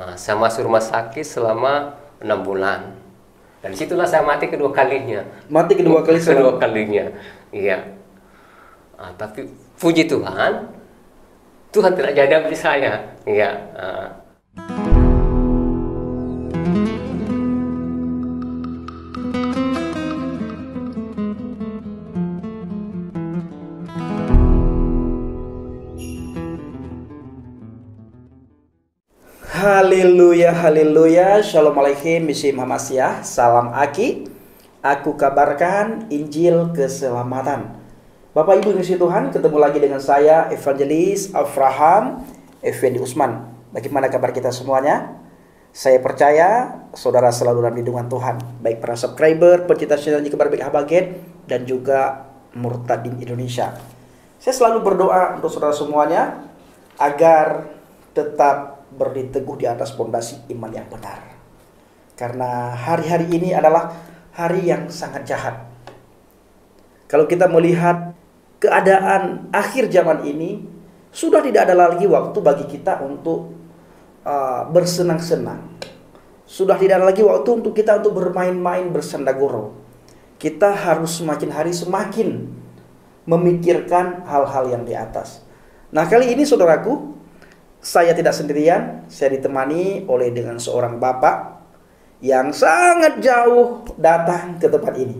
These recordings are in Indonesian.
Nah, saya masuk rumah sakit selama 6 bulan. Dan disitulah saya mati kedua kalinya. Mati kedua kali Kedua kalinya. Iya. Nah, tapi puji Tuhan, Tuhan tidak jadi ambil saya. Iya. Haleluya, haleluya. Shalom alaikum, Misi Muhammadiyah. Salam Aki. Aku kabarkan Injil keselamatan. Bapak Ibu Misi Tuhan, ketemu lagi dengan saya Evangelis Abraham Effendi Usman. Bagaimana kabar kita semuanya? Saya percaya saudara selalu dalam lindungan Tuhan, baik para subscriber, pencinta channel Kabar Baik Habaget, dan juga Murtadin Indonesia. Saya selalu berdoa untuk saudara semuanya agar tetap berdiri teguh di atas fondasi iman yang benar. Karena hari-hari ini adalah hari yang sangat jahat. Kalau kita melihat keadaan akhir zaman ini, sudah tidak ada lagi waktu bagi kita untuk bersenang-senang. Sudah tidak ada lagi waktu untuk kita untuk bermain-main bersandagoro. Kita harus semakin hari semakin memikirkan hal-hal yang di atas. Nah, kali ini saudaraku, saya tidak sendirian, saya ditemani oleh dengan seorang bapak yang sangat jauh datang ke tempat ini.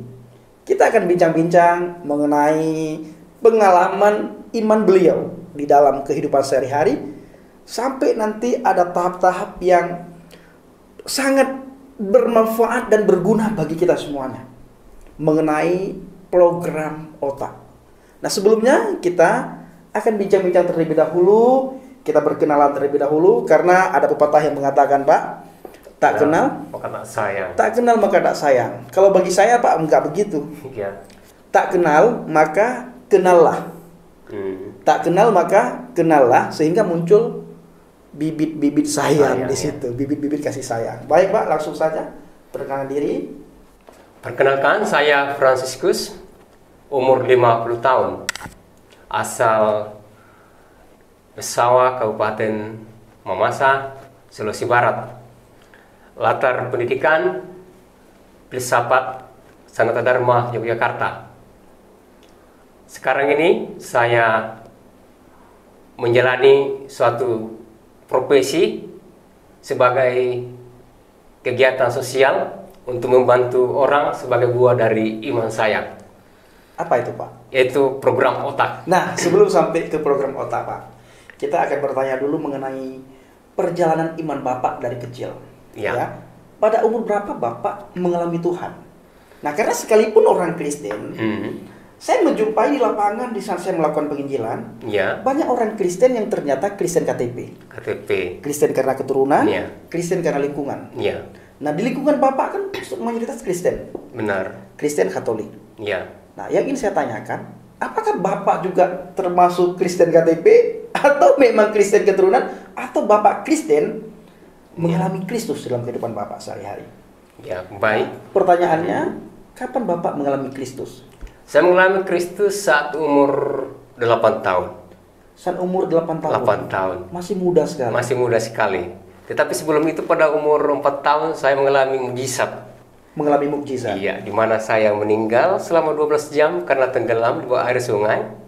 Kita akan bincang-bincang mengenai pengalaman iman beliau di dalam kehidupan sehari-hari, sampai nanti ada tahap-tahap yang sangat bermanfaat dan berguna bagi kita semuanya mengenai program otak. Nah, sebelumnya kita akan bincang-bincang terlebih dahulu. Kita berkenalan terlebih dahulu karena ada pepatah yang mengatakan, Pak, tak kenal maka tak sayang. Tak kenal maka tak sayang. Kalau bagi saya, Pak, enggak begitu. Iya. Tak kenal maka kenallah. Tak kenal maka kenallah, sehingga muncul bibit-bibit sayang di situ, bibit-bibit kasih sayang. Baik, Pak, langsung saja perkenalkan diri. Perkenalkan, saya Franciscus, umur 50 tahun. Asal Besawa, Kabupaten Mamasa, Sulawesi Barat. Latar pendidikan Filsafat Sanata Dharma Yogyakarta. Sekarang ini saya menjalani suatu profesi sebagai kegiatan sosial untuk membantu orang sebagai buah dari iman saya. Apa itu, Pak? Yaitu program otak. Nah, sebelum sampai ke program otak, Pak, kita akan bertanya dulu mengenai perjalanan iman Bapak dari kecil. Ya. Pada umur berapa Bapak mengalami Tuhan? Nah, karena sekalipun orang Kristen, saya menjumpai di lapangan di saat saya melakukan penginjilan, banyak orang Kristen yang ternyata Kristen KTP. Kristen karena keturunan, Kristen karena lingkungan. Nah, di lingkungan Bapak kan mayoritas Kristen. Benar. Kristen Katolik. Nah, yang ingin saya tanyakan, apakah Bapak juga termasuk Kristen KTP, atau memang Kristen keturunan, atau Bapak Kristen mengalami Kristus dalam kehidupan Bapak sehari-hari? Ya, baik. Nah, pertanyaannya, kapan Bapak mengalami Kristus? Saya mengalami Kristus saat umur 8 tahun. Saat umur 8 tahun? 8 tahun. Masih muda sekali? Masih muda sekali. Tetapi sebelum itu pada umur 4 tahun saya mengalami mukjizat. Mengalami mukjizat? Iya, di mana saya meninggal selama 12 jam karena tenggelam di bawah air sungai.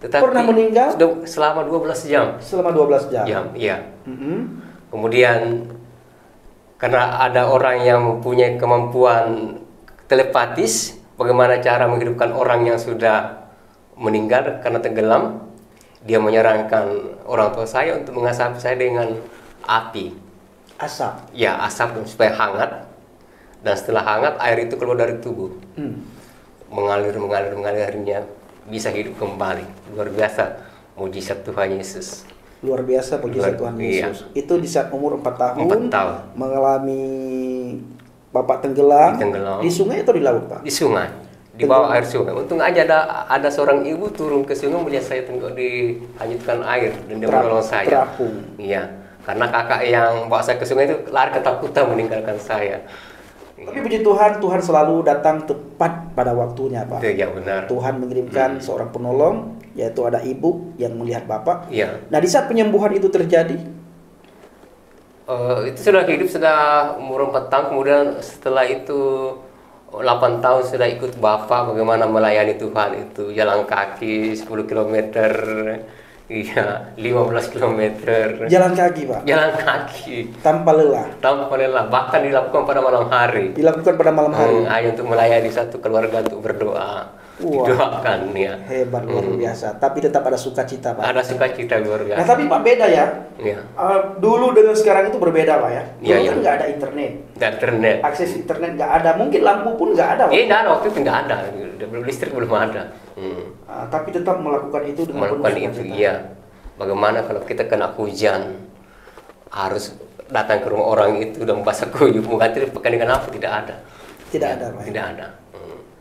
Tetapi pernah meninggal? Selama 12 jam. Selama 12 jam? Iya. Kemudian karena ada orang yang mempunyai kemampuan telepatis, bagaimana cara menghidupkan orang yang sudah meninggal karena tenggelam, dia menyarankan orang tua saya untuk mengasap saya dengan api. Asap? Ya, asap supaya hangat. Dan setelah hangat, air itu keluar dari tubuh. Mengalir, akhirnya bisa hidup kembali. Luar biasa mujizat Tuhan Yesus. Luar biasa mujizat Tuhan Yesus. Itu di saat umur 4 tahun, 4 tahun. mengalami Bapak tenggelam. Di sungai atau di laut, Pak? Di sungai, di bawah air sungai. Untung aja ada seorang ibu turun ke sungai melihat saya dihanyutkan air dan dia menolong saya. Terapung. Iya, karena kakak yang bawa saya ke sungai itu lari ketakutan meninggalkan saya. Tapi puji Tuhan, Tuhan selalu datang tepat pada waktunya, Pak. Iya, benar. Tuhan mengirimkan seorang penolong, yaitu ada ibu yang melihat Bapak. Iya. Nah, di saat penyembuhan itu terjadi, Itu sudah hidup sudah umur 4 tahun, kemudian setelah itu 8 tahun sudah ikut Bapak bagaimana melayani Tuhan itu, jalan kaki 10 kilometer, iya 15 kilometer. Jalan kaki, Pak. Jalan kaki. Tanpa lelah. Tanpa lelah, bahkan dilakukan pada malam hari. Dilakukan pada malam hari. Hanya untuk melayani satu keluarga untuk berdoa. Wah. Didoakan ya. Hebat, luar biasa. Tapi tetap ada sukacita, Pak. Ada sukacita luar biasa. Nah, tapi Pak beda ya. Iya. Dulu dengan sekarang itu berbeda, Pak ya. Dulu Iya, kan iya. nggak ada internet. Internet. Akses internet nggak ada. Mungkin lampu pun nggak ada, Pak. Nggak ada, waktu itu nggak ada. Listrik belum ada. Tapi tetap melakukan itu dengan penuh Melakukan itu, sukacita. iya. Bagaimana kalau kita kena hujan, harus datang ke rumah orang itu dan basah kuyup, mau ganti pakai dengan apa? Tidak ada. Tidak ada, Pak. Tidak ada.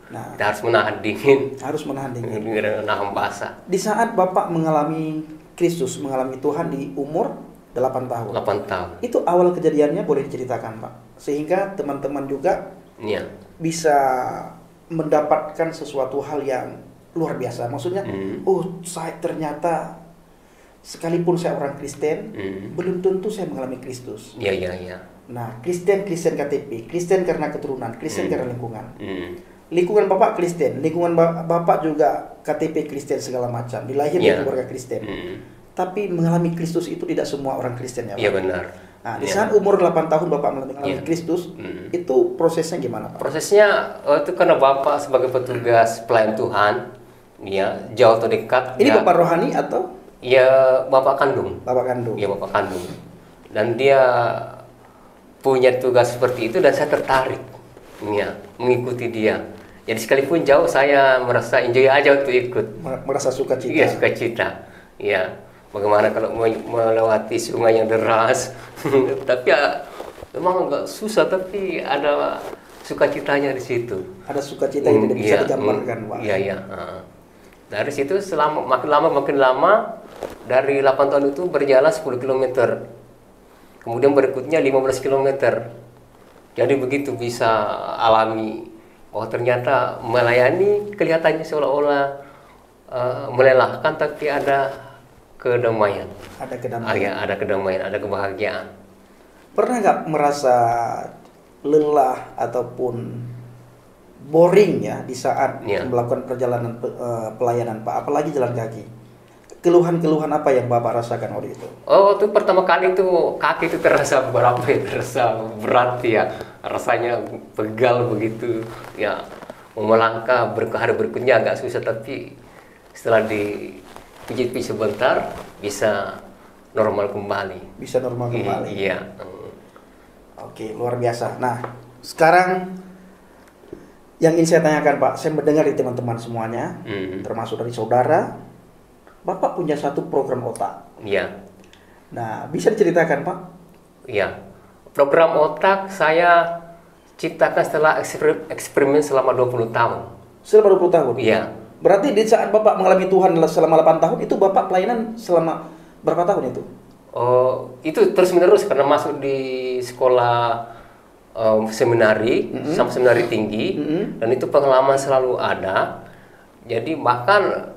Nah, Kita harus menahan dingin, harus menahan dingin. menahan basah. Di saat Bapak mengalami Kristus, mengalami Tuhan di umur 8 tahun. 8 tahun. Itu awal kejadiannya boleh diceritakan, Pak. Sehingga teman-teman juga Iya. bisa mendapatkan sesuatu hal yang luar biasa. Maksudnya, saya ternyata sekalipun saya orang Kristen, belum tentu saya mengalami Kristus. Iya, iya, iya. Nah, Kristen KTP, Kristen karena keturunan, Kristen karena lingkungan. Lingkungan Bapak Kristen, lingkungan Bapak juga KTP Kristen segala macam, dilahirkan di keluarga Kristen. Tapi mengalami Kristus itu tidak semua orang Kristen ya, Pak. Iya benar. Nah, di saat umur 8 tahun Bapak mengalami Kristus, itu prosesnya gimana, Pak? Prosesnya itu karena Bapak sebagai petugas pelayan Tuhan, ya jauh atau dekat. Ini ya, Bapak rohani atau? Ya Bapak kandung. Bapak kandung. Ya Bapak kandung. Dan dia punya tugas seperti itu dan saya tertarik, ya mengikuti dia. Jadi sekalipun jauh saya merasa enjoy aja untuk ikut. Merasa sukacita. Iya sukacita. Ya. Bagaimana kalau melewati sungai yang deras, tapi ya memang agak susah, tapi ada sukacitanya di situ. Ada sukacita yang tidak bisa digambarkan, Pak. Iya, iya. Dari situ makin lama dari 8 tahun itu berjalan 10 km. Kemudian berikutnya 15 km. Jadi begitu bisa alami, oh ternyata melayani kelihatannya seolah-olah melelahkan, tapi ada kedamaian. Ada kedamaian. Ada kedamaian, ada kebahagiaan. Pernah nggak merasa lelah ataupun boring ya di saat melakukan perjalanan pelayanan, Pak? Apalagi jalan kaki. Keluhan-keluhan apa yang Bapak rasakan waktu itu? Oh, itu pertama kali itu kaki itu terasa terasa berat ya. Rasanya pegal begitu. Ya, mau melangkah hari berikutnya agak susah, tapi setelah dipijit-pijit sebentar bisa normal kembali. Bisa normal kembali. Iya. Oke, luar biasa. Nah, sekarang yang ingin saya tanyakan, Pak, saya mendengar dari teman-teman semuanya, termasuk dari saudara, Bapak punya satu program otak. Iya. Nah, bisa diceritakan, Pak? Iya. Program otak saya ciptakan setelah eksperimen selama 20 tahun. Selama 20 tahun? Iya. Berarti di saat Bapak mengalami Tuhan selama 8 tahun, itu Bapak pelayanan selama berapa tahun itu? Oh, itu terus menerus karena masuk di sekolah seminari, sampai seminari tinggi, dan itu pengalaman selalu ada. Jadi bahkan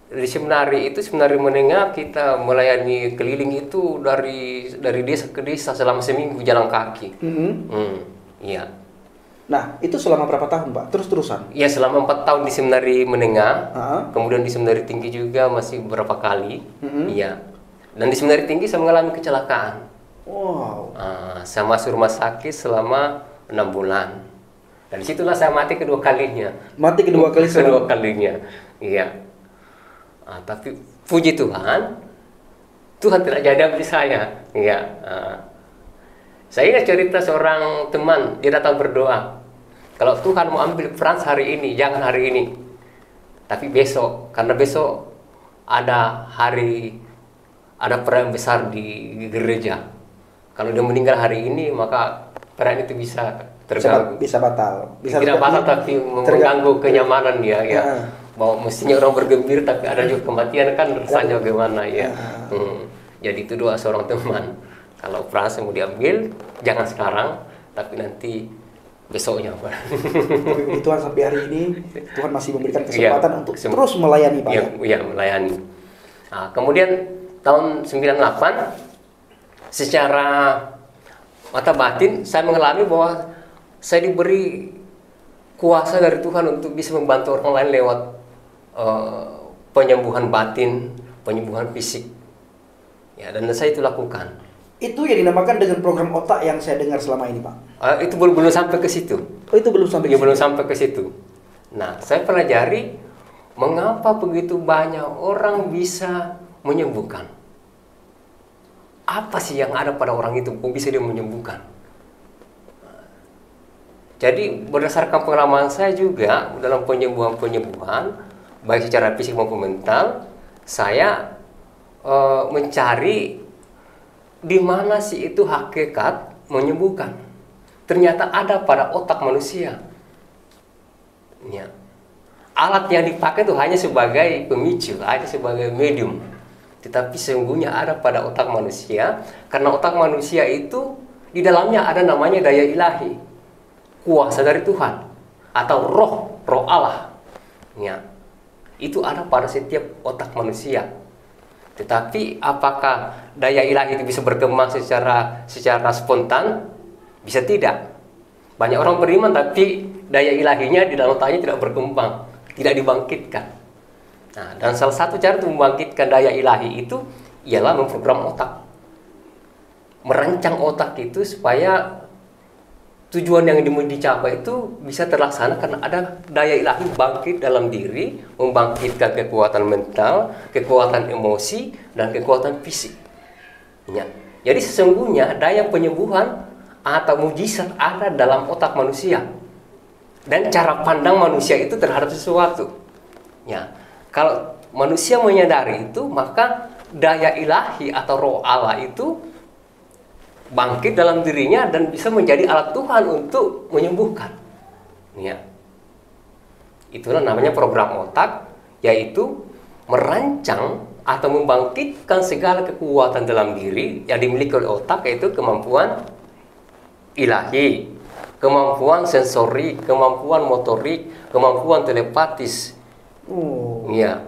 di seminari menengah kita melayani keliling itu dari desa ke desa selama seminggu jalan kaki. Iya. Nah, itu selama berapa tahun, Pak? Terus-terusan? Iya, selama 4 tahun di seminari menengah, kemudian di seminari tinggi juga masih beberapa kali. Iya. Dan di seminari tinggi saya mengalami kecelakaan. Wow. Saya masuk rumah sakit selama 6 bulan. Dan disitulah saya mati kedua kalinya. Mati kedua kali? Kedua kalinya. Iya. Tapi puji Tuhan, Tuhan tidak jadi ambil saya. Iya. Saya ingat cerita seorang teman, dia datang berdoa. Kalau Tuhan mau ambil Frans hari ini, jangan hari ini, tapi besok, karena besok ada perayaan besar di gereja. Kalau dia meninggal hari ini, maka perayaan itu bisa terganggu. Bisa batal. Tidak batal, tapi mengganggu kenyamanan dia. Ya. Bahwa mestinya orang bergembira, tapi ada juga kematian, kan rasanya bagaimana ya. Jadi itu doa seorang teman. Kalau Frans mau diambil, jangan sekarang, tapi nanti besoknya. Tapi Tuhan sampai hari ini, Tuhan masih memberikan kesempatan untuk terus melayani, Pak. Iya, melayani. Kemudian tahun 98, secara mata batin, saya mengalami bahwa saya diberi kuasa dari Tuhan untuk bisa membantu orang lain lewat penyembuhan batin, penyembuhan fisik. Ya, dan saya itu lakukan. Itu yang dinamakan dengan program otak yang saya dengar selama ini, Pak. Itu belum sampai ke situ. Oh, itu belum sampai Ya, ke belum situ. sampai ke situ. Nah, saya pelajari mengapa begitu banyak orang bisa menyembuhkan. Apa sih yang ada pada orang itu? Kok bisa dia menyembuhkan? Jadi berdasarkan pengalaman saya juga dalam penyembuhan, baik secara fisik maupun mental, saya mencari di mana sih itu hakikat menyembuhkan. Ternyata ada pada otak manusia. Ya. Alat yang dipakai itu hanya sebagai pemicu, hanya sebagai medium. Tetapi sesungguhnya ada pada otak manusia, karena otak manusia itu di dalamnya ada namanya daya ilahi, kuasa dari Tuhan, atau roh Allah. Ya. Itu ada pada setiap otak manusia. Tetapi apakah daya ilahi itu bisa berkembang secara spontan? Bisa tidak. Banyak orang beriman tapi daya ilahinya di dalam otaknya tidak berkembang, tidak dibangkitkan. Nah, dan salah satu cara untuk membangkitkan daya ilahi itu ialah memprogram otak. Merancang otak itu supaya tujuan yang dicapai itu bisa terlaksana karena ada daya ilahi bangkit dalam diri, membangkitkan kekuatan mental, kekuatan emosi, dan kekuatan fisik. Ya. Jadi sesungguhnya daya penyembuhan atau mujizat ada dalam otak manusia. Dan cara pandang manusia itu terhadap sesuatu. Ya. Kalau manusia menyadari itu, maka daya ilahi atau roh Allah itu bangkit dalam dirinya dan bisa menjadi alat Tuhan untuk menyembuhkan. Ya. Itulah namanya program otak, yaitu merancang atau membangkitkan segala kekuatan dalam diri yang dimiliki oleh otak, yaitu kemampuan ilahi, kemampuan sensori, kemampuan motorik, kemampuan telepatis. Ya.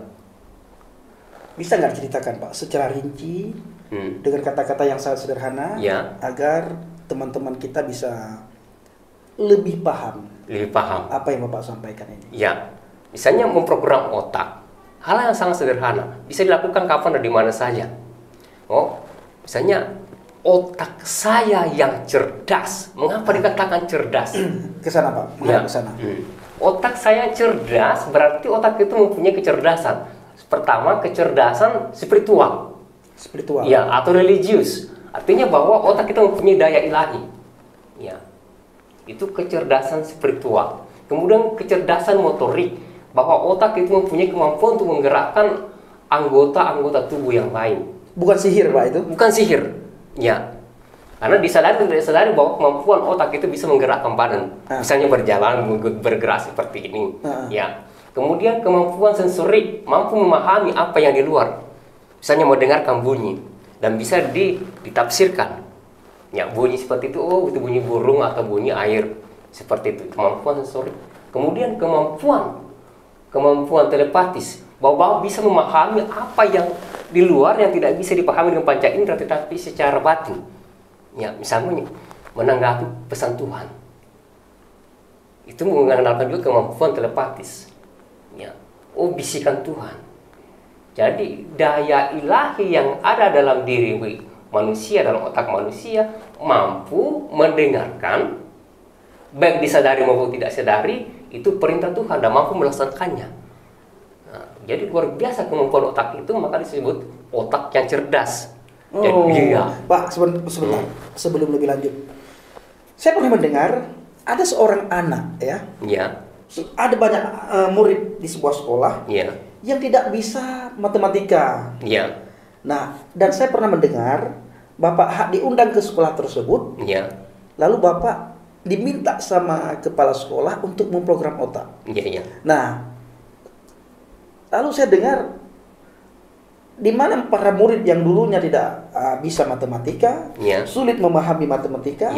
Bisa nggak ceritakan, Pak, secara rinci dengan kata-kata yang sangat sederhana, ya, agar teman-teman kita bisa lebih paham apa yang Bapak sampaikan ini? Ya, misalnya memprogram otak, hal yang sangat sederhana, bisa dilakukan kapan dan di mana saja. Oh, misalnya otak saya yang cerdas. Mengapa dikatakan cerdas? Kesana, Pak. Ya. Kesana. Otak saya cerdas berarti otak itu mempunyai kecerdasan. Pertama, kecerdasan spiritual. Ya, atau religius. Artinya bahwa otak kita mempunyai daya ilahi. Ya. Itu kecerdasan spiritual. Kemudian kecerdasan motorik, bahwa otak itu mempunyai kemampuan untuk menggerakkan anggota-anggota tubuh yang lain. Bukan sihir, Pak, itu? Bukan sihir. Ya. Karena disadari bahwa kemampuan otak itu bisa menggerakkan badan. Misalnya berjalan, bergerak seperti ini. Ya. Kemudian kemampuan sensorik, mampu memahami apa yang di luar. Misalnya mendengarkan bunyi dan bisa ditafsirkan. Ya, bunyi seperti itu, oh itu bunyi burung atau bunyi air. Seperti itu, kemampuan sensorik. Kemudian kemampuan telepatis, bahwa bisa memahami apa yang di luar yang tidak bisa dipahami dengan panca indera tetapi secara batin. Ya, misalnya menanggapi pesan Tuhan. Itu mengandalkan juga kemampuan telepatis. Ya. Oh, bisikan Tuhan. Jadi daya ilahi yang ada dalam diri manusia, dalam otak manusia, mampu mendengarkan, baik disadari maupun tidak sadari, itu perintah Tuhan dan mampu melaksanakannya. Nah, jadi luar biasa kemampuan otak itu, maka disebut otak yang cerdas. Jadi, iya. Pak, sebentar, sebelum lebih lanjut, saya pernah mendengar ada seorang anak, ya. Ada banyak murid di sebuah sekolah yang tidak bisa matematika. Nah, dan saya pernah mendengar Bapak diundang ke sekolah tersebut. Lalu Bapak diminta sama kepala sekolah untuk memprogram otak. Nah, lalu saya dengar di mana para murid yang dulunya tidak bisa matematika, sulit memahami matematika,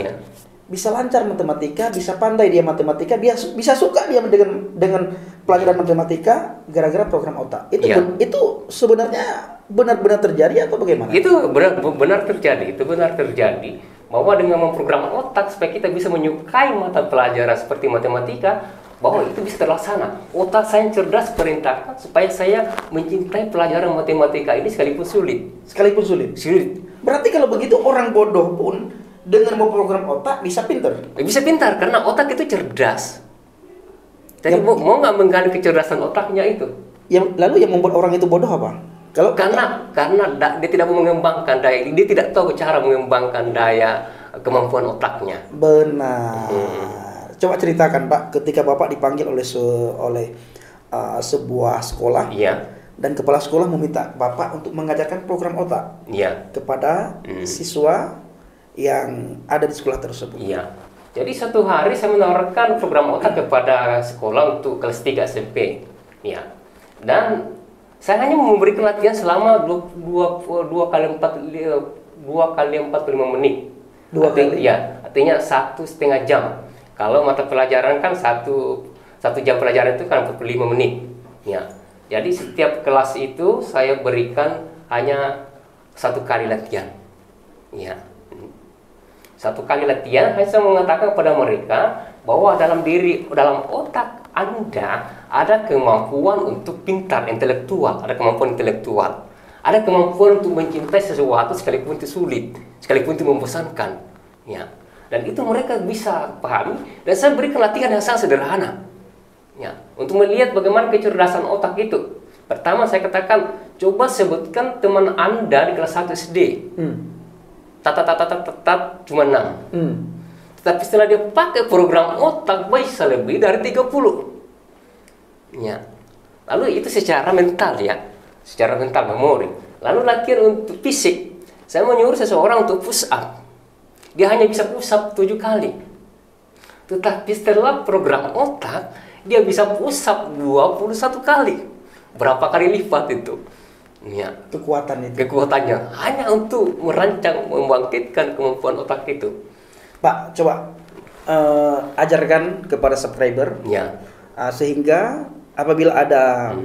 bisa lancar matematika, bisa pandai dia matematika, bisa suka dia dengan pelajaran matematika gara-gara program otak. Itu sebenarnya benar-benar terjadi atau bagaimana? Itu benar terjadi. Itu benar terjadi. bahwa dengan memprogram otak supaya kita bisa menyukai mata pelajaran seperti matematika, bahwa itu bisa terlaksana. Otak saya cerdas perintahkan supaya saya mencintai pelajaran matematika ini sekalipun sulit. Sekalipun sulit. Sulit. Berarti kalau begitu orang bodoh pun dengan memprogram otak bisa pinter. Bisa pintar karena otak itu cerdas. Jadi mau nggak menggali kecerdasan otaknya itu? Lalu yang membuat orang itu bodoh apa? Karena dia tidak mau mengembangkan daya, dia tidak tahu cara mengembangkan daya kemampuan otaknya. Benar. Coba ceritakan Pak, ketika Bapak dipanggil oleh sebuah sekolah, Iya. dan kepala sekolah meminta Bapak untuk mengajarkan program otak Iya. kepada siswa yang ada di sekolah tersebut. Iya. Jadi suatu hari saya menawarkan program otak kepada sekolah untuk kelas 3 SMP. Ya. Dan saya hanya memberikan latihan selama 2 kali 45 menit. Dua kali? Ya, artinya 1,5 jam. Kalau mata pelajaran kan satu jam pelajaran itu kan 45 menit. Ya. Jadi setiap kelas itu saya berikan hanya 1 kali latihan. Ya. 1 kali latihan, saya mengatakan kepada mereka bahwa dalam otak Anda ada kemampuan untuk pintar, intelektual, ada kemampuan intelektual, ada kemampuan untuk mencintai sesuatu sekalipun itu sulit, sekalipun itu membosankan, ya. Dan itu mereka bisa pahami. Dan saya berikan latihan yang sangat sederhana, ya, untuk melihat bagaimana kecerdasan otak itu. Pertama saya katakan, coba sebutkan teman Anda di kelas 1 SD. Cuma 6. Tetapi setelah dia pakai program otak bisa lebih dari 30. Ya. Lalu itu secara mental, ya. Secara mental, memori. Lalu latihan untuk fisik. Saya menyuruh seseorang untuk push up. Dia hanya bisa push up 7 kali. Tetapi setelah program otak, dia bisa push up 21 kali. Berapa kali lipat itu? Ya. Kekuatannya hanya untuk merancang, membangkitkan kemampuan otak itu. Pak, coba ajarkan kepada subscriber, ya, sehingga apabila ada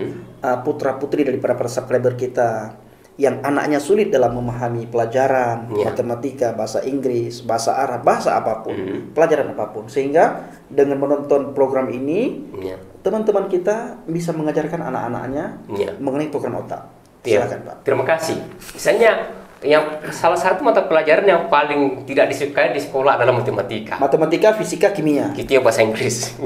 putra putri daripada para subscriber kita yang anaknya sulit dalam memahami pelajaran matematika, bahasa Inggris, bahasa Arab, bahasa apapun, pelajaran apapun, sehingga dengan menonton program ini teman-teman kita bisa mengajarkan anak-anaknya mengenai program otak. Silakan Pak. Terima kasih. Misalnya salah satu mata pelajaran yang paling tidak disukai di sekolah adalah matematika. Matematika, fisika, kimia. Gitu ya, bahasa Inggris.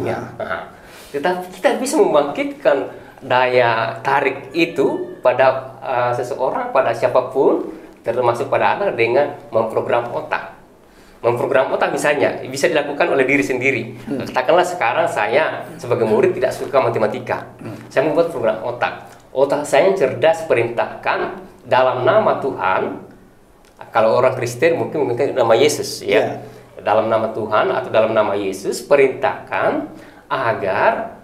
Tetapi kita bisa membangkitkan daya tarik itu pada seseorang, pada siapapun, termasuk pada anak, dengan memprogram otak. Memprogram otak misalnya bisa dilakukan oleh diri sendiri. Katakanlah sekarang saya sebagai murid tidak suka matematika. Saya membuat program otak. Otak saya yang cerdas perintahkan dalam nama Tuhan. Kalau orang Kristen mungkin nama Yesus, ya. Dalam nama Tuhan atau dalam nama Yesus perintahkan agar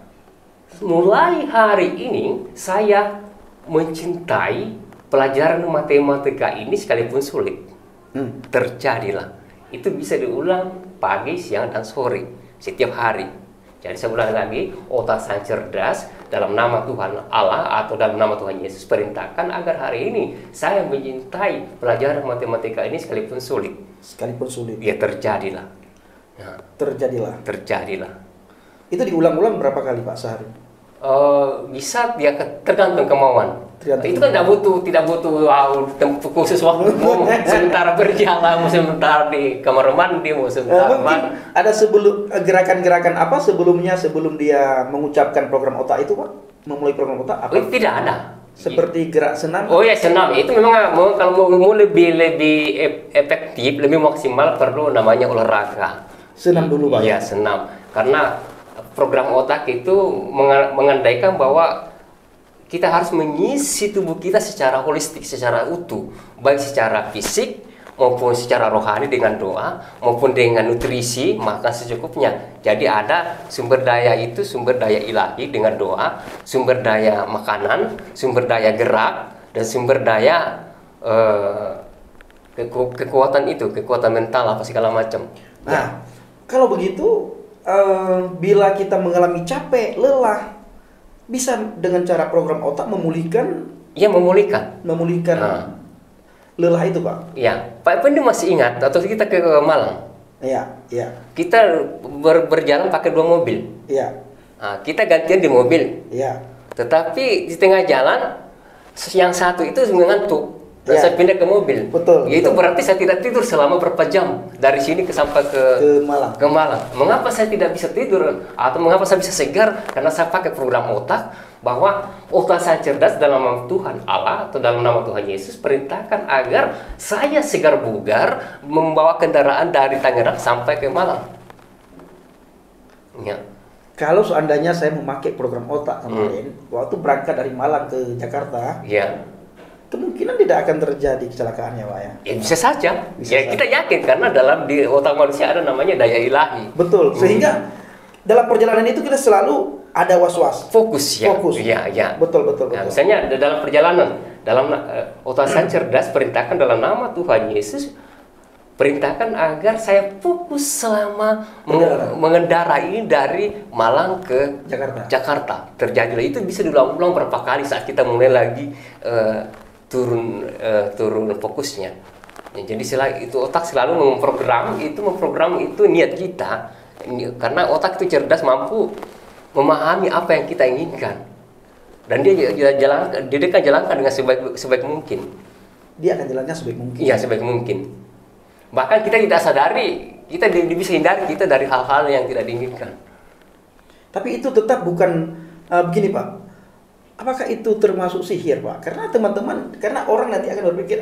mulai hari ini saya mencintai pelajaran matematika ini sekalipun sulit. Terjadilah. Itu bisa diulang pagi, siang, dan sore setiap hari. Jadi saya ulang lagi, otak saya cerdas dalam nama Tuhan Allah atau dalam nama Tuhan Yesus perintahkan agar hari ini saya mencintai pelajaran matematika ini sekalipun sulit. Sekalipun sulit. Ya, terjadilah. Nah, terjadilah. Itu diulang-ulang berapa kali Pak sehari? Bisa ya, tergantung kemauan. Itu kan tidak butuh khusus waktu. Mau sementara berjalan, mau sementara di kamar mandi, mau sementara mungkin ada gerakan-gerakan apa sebelum dia mengucapkan program otak itu Pak? Memulai program otak apa? Tidak ada. Seperti gerak senam? Oh ya, senam. Itu memang kalau mau lebih efektif, lebih maksimal perlu namanya olahraga. Senam dulu Pak? Iya, senam. Karena program otak itu mengandaikan bahwa kita harus mengisi tubuh kita secara holistik, secara utuh, baik secara fisik maupun secara rohani dengan doa, maupun dengan nutrisi, makan secukupnya. Jadi ada sumber daya itu, sumber daya ilahi dengan doa, sumber daya makanan, sumber daya gerak, dan sumber daya kekuatan itu, kekuatan mental apa segala macam. Nah, kalau begitu, bila kita mengalami capek, lelah, bisa dengan cara program otak memulihkan. Iya, memulihkan. lelah itu, Pak? Ya, Pak Effendi masih ingat atau kita ke Malang? Iya, iya, Kita berjalan pakai 2 mobil. iya, Nah, kita gantian di mobil. iya. Tetapi di tengah jalan yang satu itu mengantuk. Dan Ya. saya pindah ke mobil. Betul, Ya, itu betul. berarti saya tidak tidur selama berapa jam dari sini sampai Ke Malang. ke Malang. Mengapa saya tidak bisa tidur atau mengapa saya bisa segar? Karena saya pakai program otak bahwa otak saya cerdas dalam nama Tuhan Allah atau dalam nama Tuhan Yesus perintahkan agar saya segar bugar membawa kendaraan dari Tangerang sampai ke Malang. Ya. Kalau seandainya saya memakai program otak kemarin, waktu berangkat dari Malang ke Jakarta, Ya. kemungkinan tidak akan terjadi kecelakaan ya, Pak ya. Ya bisa saja. Bisa Ya saja. kita yakin karena dalam di otak manusia ada namanya daya ilahi. Betul. Sehingga dalam perjalanan itu kita selalu ada was-was. Fokus ya. Fokus. Iya, iya. Betul, betul, Nah, betul. misalnya dalam perjalanan, dalam otak saya cerdas perintahkan dalam nama Tuhan Yesus perintahkan agar saya fokus selama mengendarai dari Malang ke Jakarta. Terjadilah itu bisa diulang-ulang berapa kali saat kita mulai lagi turun fokusnya. Ya, jadi itu otak selalu memprogram itu niat kita karena otak itu cerdas mampu memahami apa yang kita inginkan dan dia akan jalankan dengan sebaik mungkin. Dia akan jalannya sebaik mungkin. Iya, sebaik mungkin. Bahkan kita tidak sadari, kita bisa hindari kita dari hal-hal yang tidak diinginkan. Tapi itu tetap bukan begini, Pak. Apakah itu termasuk sihir, Pak? Karena orang nanti akan berpikir,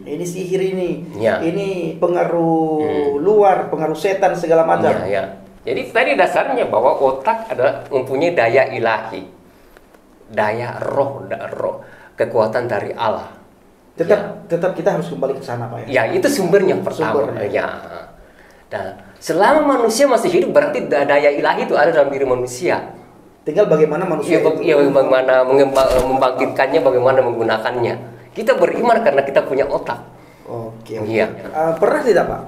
ini sihir ini, Ya. ini pengaruh luar, pengaruh setan segala macam. Iya, ya. Jadi tadi dasarnya bahwa otak adalah mempunyai daya ilahi, daya roh, kekuatan dari Allah. Tetap kita harus kembali ke sana, Pak ya. Ya, itu sumbernya pertama. Ya. Nah, selama manusia masih hidup berarti daya ilahi itu ada dalam diri manusia. Tinggal bagaimana manusia bagaimana membangkitkannya, bagaimana menggunakannya. Kita beriman karena kita punya otak. Oke. Iya. Pernah tidak, Pak?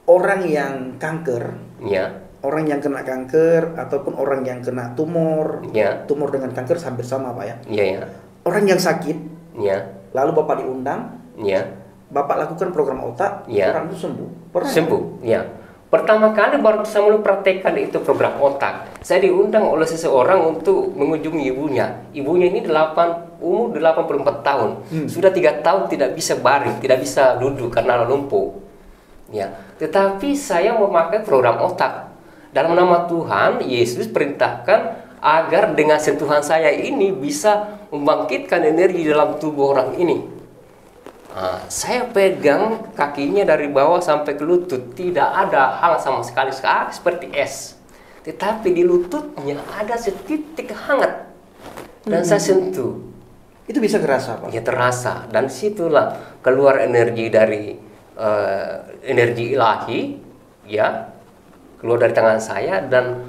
Orang yang kanker, Ya. orang yang kena kanker ataupun orang yang kena tumor, Ya. tumor dengan kanker hampir sama, Pak ya. Iya, ya. Orang yang sakit, Ya. lalu Bapak diundang, Ya. Bapak lakukan program otak, Ya. orang itu sembuh. Pernah? Sembuh. Ya. Pertama kali baru saya mulai praktekkan itu program otak. Saya diundang oleh seseorang untuk mengunjungi ibunya. Ibunya ini umur 84 tahun. Sudah 3 tahun tidak bisa baring, tidak bisa duduk karena lumpuh. Ya. Tetapi saya memakai program otak. Dalam nama Tuhan Yesus perintahkan agar dengan sentuhan saya ini bisa membangkitkan energi dalam tubuh orang ini. Saya pegang kakinya dari bawah sampai ke lutut, tidak ada hangat sama sekali, seperti es. Tetapi di lututnya ada setitik hangat dan saya sentuh. Itu bisa kerasa, Pak? Ya, terasa, dan situlah keluar energi dari energi ilahi, ya, keluar dari tangan saya dan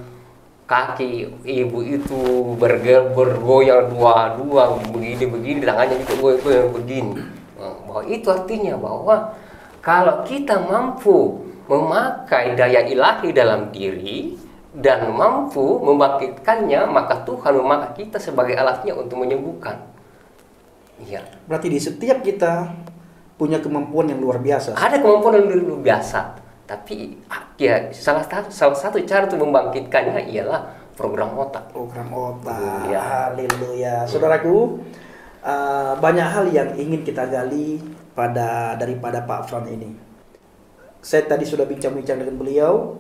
kaki ibu itu bergoyang dua begini tangannya juga goyang begini. Bahwa itu artinya bahwa kalau kita mampu memakai daya ilahi dalam diri dan mampu membangkitkannya, maka Tuhan memakai kita sebagai alatnya untuk menyembuhkan. Iya. Berarti di setiap kita punya kemampuan yang luar biasa. Ada kemampuan yang luar biasa, tapi ya salah satu cara untuk membangkitkannya ialah program otak. Program otak. Ya. Haleluya. Saudaraku, banyak hal yang ingin kita gali daripada Pak Fran ini. Saya tadi sudah bincang-bincang dengan beliau.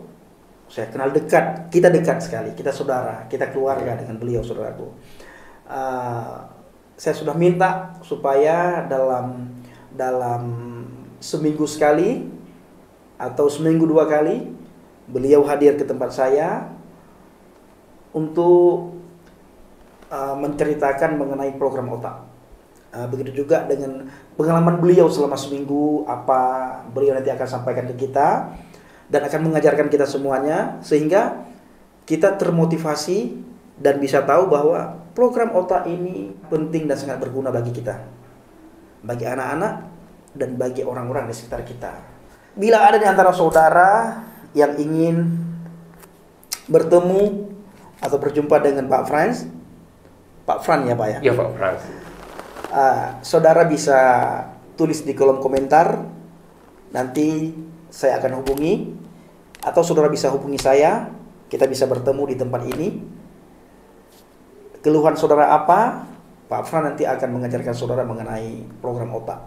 Saya kenal dekat, kita dekat sekali, kita saudara, kita keluarga dengan beliau, saudaraku. Saya sudah minta supaya dalam seminggu sekali atau seminggu 2 kali beliau hadir ke tempat saya untuk menceritakan mengenai program otak. Begitu juga dengan pengalaman beliau selama seminggu, apa beliau nanti akan sampaikan ke kita dan akan mengajarkan kita semuanya sehingga kita termotivasi dan bisa tahu bahwa program otak ini penting dan sangat berguna bagi kita, bagi anak-anak dan bagi orang-orang di sekitar kita. Bila ada di antara saudara yang ingin bertemu atau berjumpa dengan Pak Fran ya, Pak ya? Ya, Pak Frans. saudara bisa tulis di kolom komentar, nanti saya akan hubungi, atau saudara bisa hubungi saya, kita bisa bertemu di tempat ini. Keluhan saudara apa, Pak Fran nanti akan mengajarkan saudara mengenai program otak.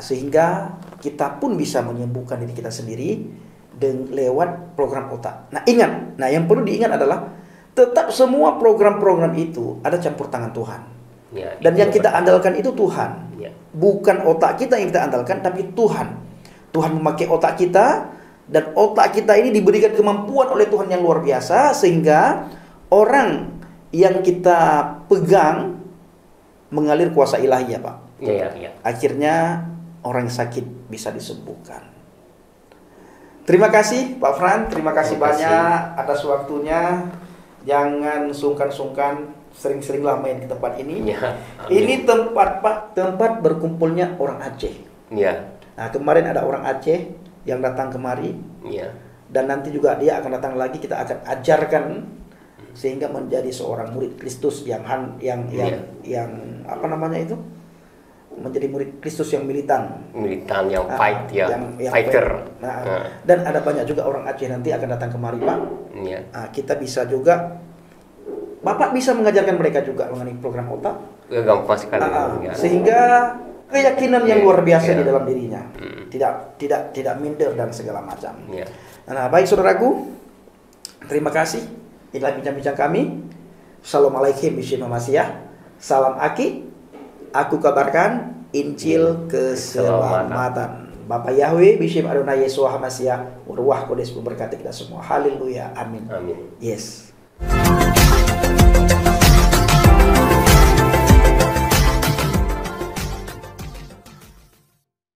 Sehingga kita pun bisa menyembuhkan diri kita sendiri lewat program otak. Nah ingat, yang perlu diingat adalah tetap semua program-program itu ada campur tangan Tuhan. Ya, Dan yang kita andalkan itu Tuhan. Ya. Bukan otak kita yang kita andalkan, tapi Tuhan. Tuhan memakai otak kita, dan otak kita ini diberikan kemampuan oleh Tuhan yang luar biasa, sehingga orang yang kita pegang mengalir kuasa ilahi, ya Pak. Ya. Akhirnya orang yang sakit bisa disembuhkan. Terima kasih Pak Fran, terima kasih banyak atas waktunya. Jangan sungkan-sungkan, sering-seringlah main ke tempat ini. Ya, ini tempat Pak, tempat berkumpulnya orang Aceh. Ya. Nah, kemarin ada orang Aceh yang datang kemari. Ya. Dan nanti juga dia akan datang lagi, kita akan ajarkan sehingga menjadi seorang murid Kristus yang apa namanya itu? Menjadi murid Kristus yang militan yang fight, yang fighter. Dan ada banyak juga orang Aceh nanti akan datang kemari Pak. Ya. Kita bisa juga, Bapak bisa mengajarkan mereka juga mengenai program otak. Gampang sekali. Ya. Sehingga keyakinan yang luar biasa di dalam dirinya, tidak minder dan segala macam. Ya. Nah, baik saudaraku, terima kasih. Inilah bincang-bincang kami. Assalamualaikum warahmatullahi wabarakatuh. Salam Aki. Aku kabarkan Injil keselamatan. Bapak Yahweh, Bishim Adonai Yesus HaMashiach, Ruah Kudus memberkati kita semua. Haleluya. Amin. Amin. Yes.